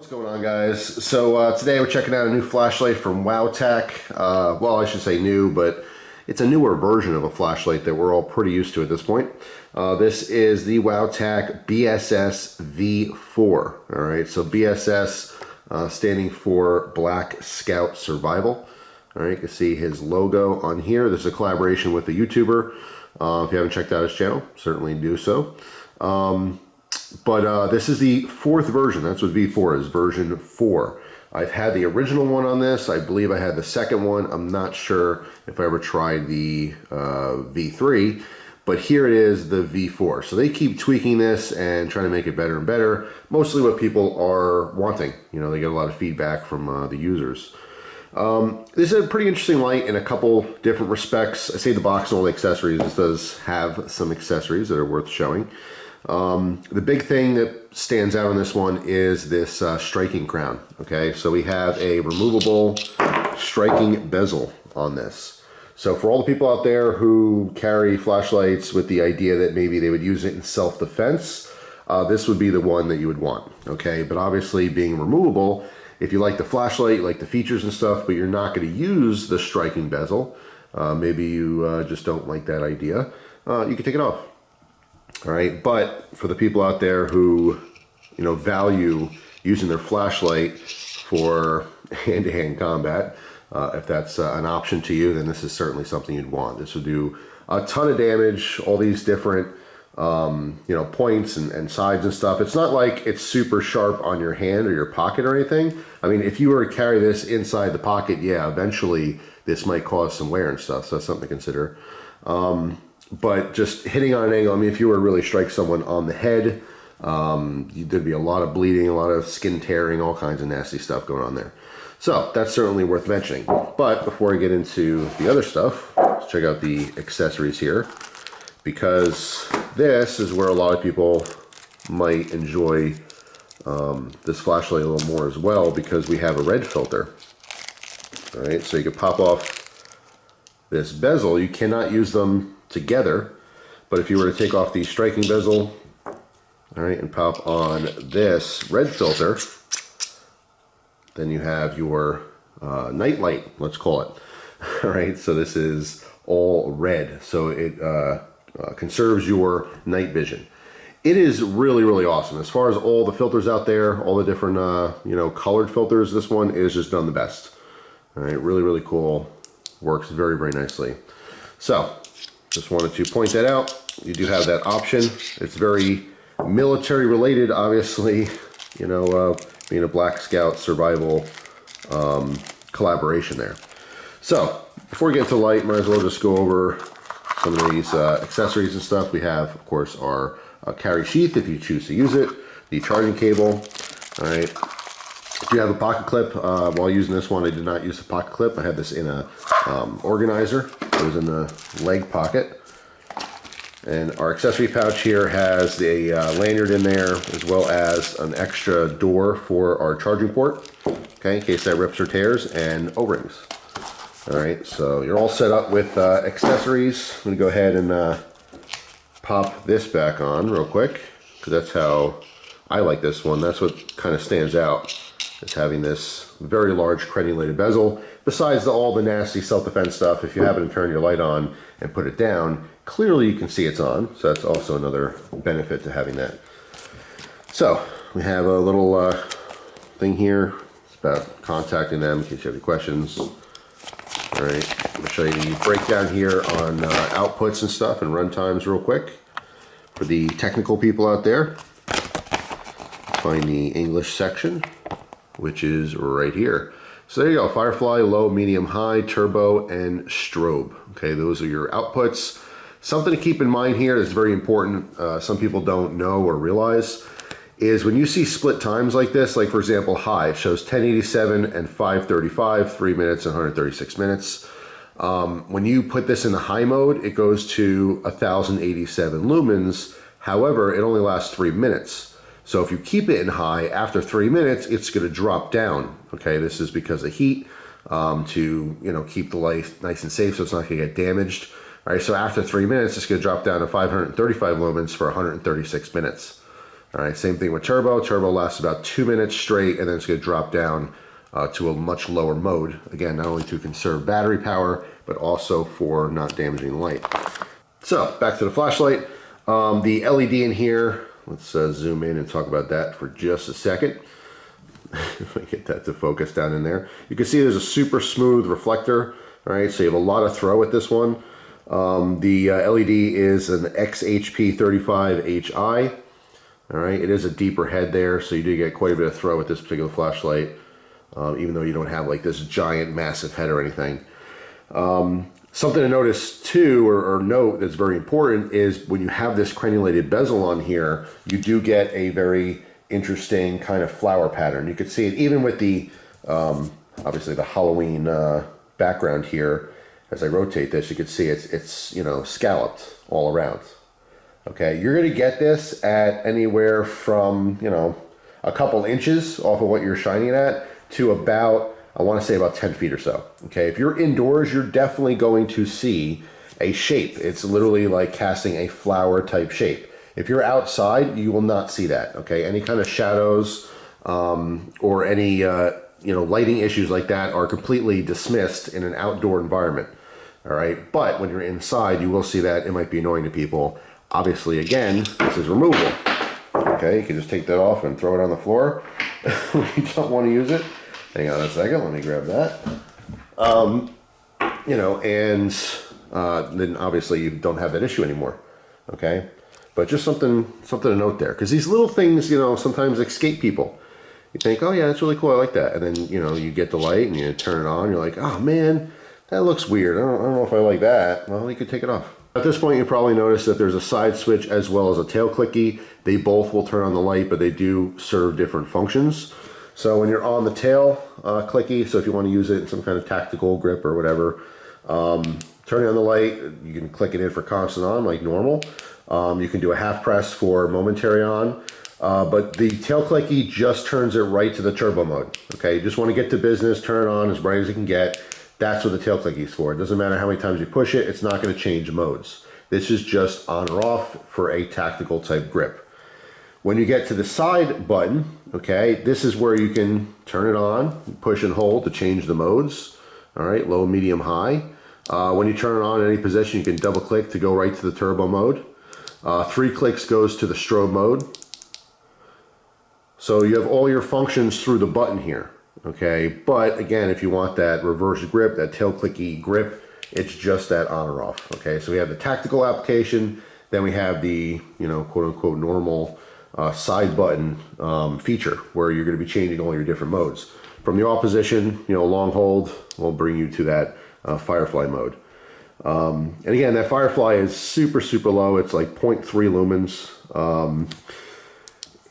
What's going on, guys? So today we're checking out a new flashlight from Wowtac. Well, I should say new, but it's a newer version of a flashlight that we're all pretty used to at this point. This is the Wowtac BSS V4. All right, so BSS standing for Black Scout Survival. All right, you can see his logo on here. This is a collaboration with a YouTuber. If you haven't checked out his channel, certainly do so. But this is the fourth version. That's what V4 is, version 4. I've had the original one on this. I believe I had the second one. I'm not sure if I ever tried the V3, but here it is, the V4. So they keep tweaking this and trying to make it better and better. Mostly what people are wanting. You know, they get a lot of feedback from the users. This is a pretty interesting light in a couple different respects. I say the box and all the accessories. This does have some accessories that are worth showing. The big thing that stands out on this one is this striking crown. Okay, so we have a removable striking bezel on this. So for all the people out there who carry flashlights with the idea that maybe they would use it in self-defense, this would be the one that you would want. Okay, but obviously being removable, if you like the flashlight, you like the features and stuff, but you're not going to use the striking bezel, maybe you just don't like that idea, you can take it off. All right, but for the people out there who, you know, value using their flashlight for hand-to-hand combat, if that's an option to you, then this is certainly something you'd want. This will do a ton of damage, all these different, you know, points and sides and stuff. It's not like it's super sharp on your hand or your pocket or anything. I mean, if you were to carry this inside the pocket, yeah, eventually this might cause some wear and stuff, so that's something to consider. But just hitting on an angle, I mean, if you were to really strike someone on the head, there'd be a lot of bleeding, a lot of skin tearing, all kinds of nasty stuff going on there. So that's certainly worth mentioning. But before I get into the other stuff, let's check out the accessories here, because this is where a lot of people might enjoy this flashlight a little more as well, because we have a red filter. All right, so you can pop off this bezel. You cannot use them together, but if you were to take off the striking bezel, all right, and pop on this red filter, then you have your night light, let's call it. All right, so this is all red, so it conserves your night vision. It is really, really awesome. As far as all the filters out there, all the different you know, colored filters, this one is just done the best. All right, really, really cool. Works very, very nicely. So just wanted to point that out. You do have that option. It's very military related, obviously, you know, being a Black Scout survival collaboration there. So before we get into light, might as well just go over some of these accessories and stuff. We have, of course, our carry sheath if you choose to use it, the charging cable. All right. If you have a pocket clip, while using this one, I did not use the pocket clip. I had this in a organizer. It was in the leg pocket. And our accessory pouch here has a lanyard in there, as well as an extra door for our charging port, okay, in case that rips or tears, and O-rings. All right, so you're all set up with accessories. I'm gonna go ahead and pop this back on real quick, because that's how I like this one. That's what kind of stands out, is having this very large crenulated bezel. Besides all the nasty self-defense stuff, if you happen to turn your light on and put it down, clearly you can see it's on. So that's also another benefit to having that. So we have a little thing here. It's about contacting them in case you have any questions. All right, I'm gonna show you the breakdown here on outputs and stuff and run times real quick. For the technical people out there, find the English section, which is right here. So there you go, Firefly, low, medium, high, turbo, and strobe. Okay, those are your outputs. Something to keep in mind here that's very important, some people don't know or realize, is when you see split times like this, like for example, high, it shows 1087 and 535, 3 minutes and 136 minutes. When you put this in the high mode, it goes to 1087 lumens. However, it only lasts 3 minutes. So if you keep it in high, after 3 minutes, it's going to drop down. Okay, this is because of heat, to, you know, keep the light nice and safe so it's not going to get damaged. All right, so after 3 minutes, it's going to drop down to 535 lumens for 136 minutes. All right, same thing with turbo. Turbo lasts about 2 minutes straight, and then it's going to drop down to a much lower mode. Again, not only to conserve battery power, but also for not damaging the light. So back to the flashlight. The LED in here, let's zoom in and talk about that for just a second. If I get that to focus down in there. You can see there's a super smooth reflector. All right, so you have a lot of throw with this one. The LED is an XHP35HI. All right, it is a deeper head there, so you do get quite a bit of throw with this particular flashlight, even though you don't have like this giant massive head or anything. Something to notice too, or note that's very important, is when you have this crenulated bezel on here, you do get a very interesting kind of flower pattern. You can see it even with the, obviously the Halloween background here. As I rotate this, you can see it's you know, scalloped all around. Okay, you're going to get this at anywhere from, you know, a couple inches off of what you're shining it at to about, I want to say about 10 feet or so. Okay, if you're indoors, you're definitely going to see a shape. It's literally like casting a flower type shape. If you're outside, you will not see that. Okay, any kind of shadows or any you know, lighting issues like that are completely dismissed in an outdoor environment. All right, but when you're inside, you will see that. It might be annoying to people. Obviously, again, this is removable. Okay, you can just take that off and throw it on the floor when you don't want to use it. Hang on a second, let me grab that. You know, and then obviously you don't have that issue anymore. Okay, but just something to note there, because these little things, you know, sometimes escape people. You think, oh yeah, that's really cool, I like that, and then you know, you get the light and you turn it on, you're like, oh man, that looks weird. I don't know if I like that. Well, you could take it off. At this point, you probably notice that there's a side switch as well as a tail clicky. They both will turn on the light, but they do serve different functions. So when you're on the tail clicky, so if you want to use it in some kind of tactical grip or whatever, turning on the light, you can click it in for constant on like normal. You can do a half press for momentary on, but the tail clicky just turns it right to the turbo mode. Okay, you just want to get to business, turn it on as bright as you can get. That's what the tail clicky is for. It doesn't matter how many times you push it, it's not going to change modes. This is just on or off for a tactical type grip. When you get to the side button, okay, this is where you can turn it on, push and hold to change the modes. All right, low, medium, high. When you turn it on in any position, you can double click to go right to the turbo mode. 3 clicks goes to the strobe mode. So you have all your functions through the button here. Okay, but again, if you want that reverse grip, that tail clicky grip, it's just that on or off. Okay, so we have the tactical application, then we have the, you know, quote unquote normal side button feature where you're going to be changing all your different modes. From the off position, you know, long hold will bring you to that Firefly mode. And again, that Firefly is super low. It's like 0.3 lumens.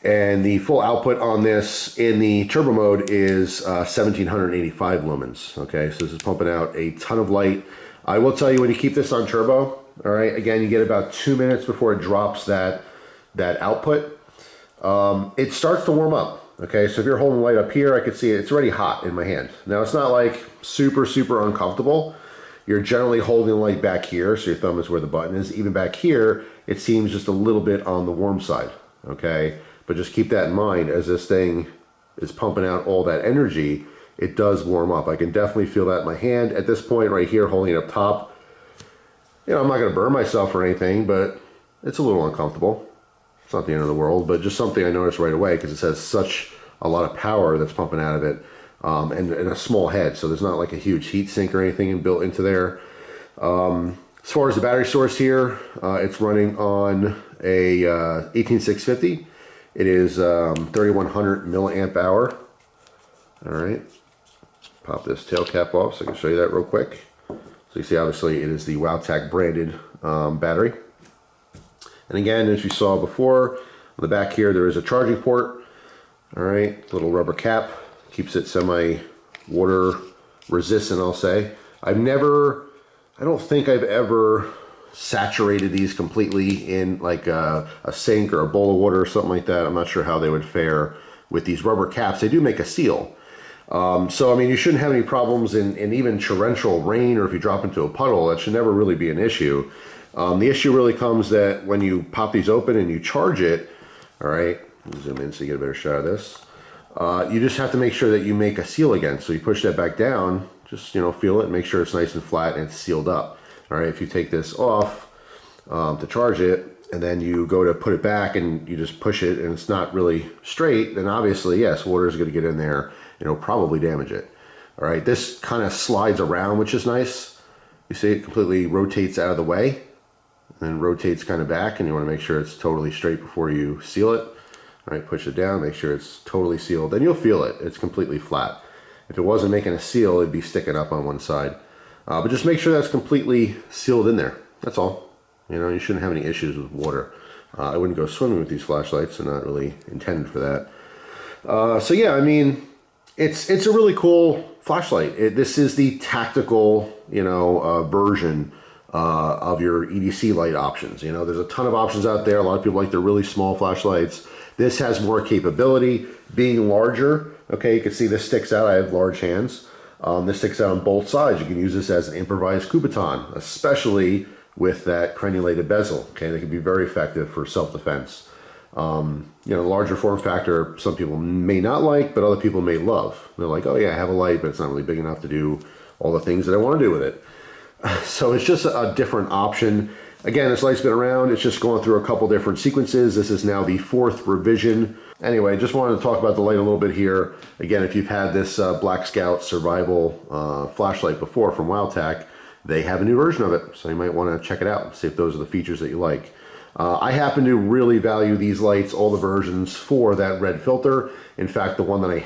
And the full output on this in the turbo mode is 1785 lumens. Okay, so this is pumping out a ton of light. I will tell you, when you keep this on turbo, all right, again, you get about 2 minutes before it drops that output. It starts to warm up. Okay, so if you're holding the light up here, I can see it's already hot in my hand. Now, it's not like super uncomfortable. You're generally holding the light back here, so your thumb is where the button is. Even back here, it seems just a little bit on the warm side. Okay, but just keep that in mind as this thing is pumping out all that energy. It does warm up. I can definitely feel that in my hand at this point right here, holding it up top. You know, I'm not going to burn myself or anything, but it's a little uncomfortable. It's not the end of the world, but just something I noticed right away because it has such a lot of power that's pumping out of it, and a small head, so there's not like a huge heat sink or anything built into there. As far as the battery source here, it's running on a 18650. It is 3100 milliamp hour. All right, pop this tail cap off so I can show you that real quick. So you see, obviously, it is the Wowtac branded battery. And again, as you saw before, on the back here, there is a charging port. All right, little rubber cap, keeps it semi-water resistant, I'll say. I don't think I've ever saturated these completely in like a sink or a bowl of water or something like that. I'm not sure how they would fare with these rubber caps. They do make a seal. So, I mean, you shouldn't have any problems in even torrential rain, or if you drop into a puddle, that should never really be an issue. The issue really comes that when you pop these open and you charge it, all right, Zoom in so you get a better shot of this. You just have to make sure that you make a seal again. So you push that back down, just, you know, feel it, make sure it's nice and flat and it's sealed up. All right, if you take this off to charge it, and then you go to put it back and you just push it and it's not really straight, then obviously, yes, water is going to get in there and it'll probably damage it. All right, this kind of slides around, which is nice. You see it completely rotates out of the way and then rotates kind of back, and you want to make sure it's totally straight before you seal it. All right, push it down, make sure it's totally sealed, and you'll feel it. It's completely flat. If it wasn't making a seal, it'd be sticking up on one side. But just make sure that's completely sealed in there. That's all. You know, you shouldn't have any issues with water. I wouldn't go swimming with these flashlights. They're not really intended for that. So yeah, I mean, it's a really cool flashlight. This is the tactical, you know, version of your EDC light options. You know, there's a ton of options out there. A lot of people like the really small flashlights. This has more capability, being larger. Okay, you can see this sticks out. I have large hands. This sticks out on both sides. You can use this as an improvised Kubotan, especially with that crenulated bezel. Okay, they can be very effective for self-defense. You know, larger form factor, some people may not like, but other people may love. They're like, oh yeah, I have a light, but it's not really big enough to do all the things that I want to do with it. So it's just a different option. Again, this light's been around. It's just going through a couple different sequences. This is now the 4th revision. Anyway, just wanted to talk about the light a little bit here. Again, if you've had this Black Scout Survival flashlight before from Wowtac, they have a new version of it. So you might want to check it out and see if those are the features that you like. I happen to really value these lights, all the versions, for that red filter. In fact, the one that I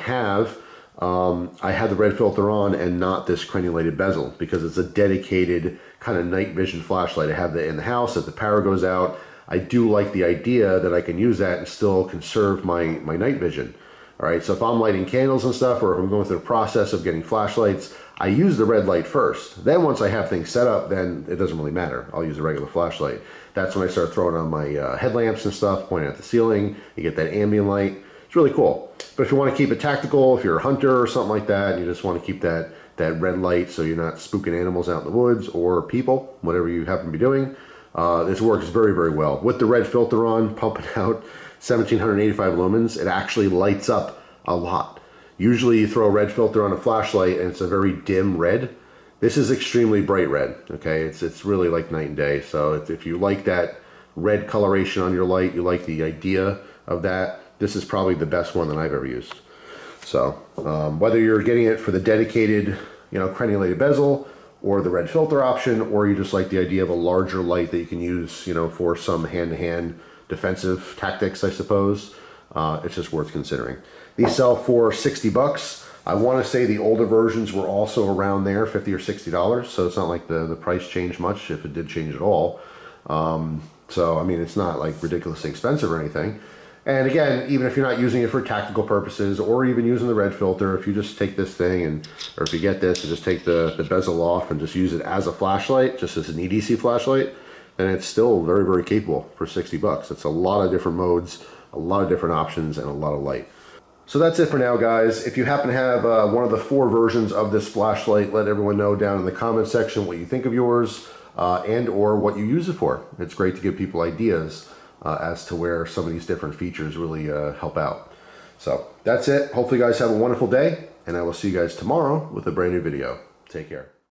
had the red filter on and not this crenulated bezel, because it's a dedicated kind of night vision flashlight. I have that in the house. If the power goes out, I do like the idea that I can use that and still conserve my night vision. All right, so if I'm lighting candles and stuff, or if I'm going through the process of getting flashlights, I use the red light first. Then once I have things set up, then it doesn't really matter. I'll use a regular flashlight. That's when I start throwing on my headlamps and stuff, pointing at the ceiling. You get that ambient light. It's really cool. But if you want to keep it tactical, if you're a hunter or something like that, and you just want to keep that red light so you're not spooking animals out in the woods or people, whatever you happen to be doing, this works very, very well. With the red filter on, pumping out 1785 lumens, it actually lights up a lot. Usually you throw a red filter on a flashlight and it's a very dim red. This is extremely bright red, okay? It's really like night and day. So if you like that red coloration on your light, you like the idea of that, this is probably the best one that I've ever used. So whether you're getting it for the dedicated, you know, crenulated bezel, or the red filter option, or you just like the idea of a larger light that you can use, you know, for some hand-to-hand defensive tactics, I suppose, it's just worth considering. These sell for 60 bucks. I want to say the older versions were also around there, $50 or $60, so it's not like the price changed much, if it did change at all. So, I mean, it's not like ridiculously expensive or anything. And again, even if you're not using it for tactical purposes, or even using the red filter, if you just take this thing, or if you get this and just take the bezel off and just use it as a flashlight, just as an EDC flashlight, then it's still very, very capable for 60 bucks. It's a lot of different modes, a lot of different options, and a lot of light. So that's it for now, guys. If you happen to have one of the 4 versions of this flashlight, let everyone know down in the comment section what you think of yours, and or what you use it for. It's great to give people ideas as to where some of these different features really help out. So that's it. Hopefully you guys have a wonderful day, and I will see you guys tomorrow with a brand new video. Take care.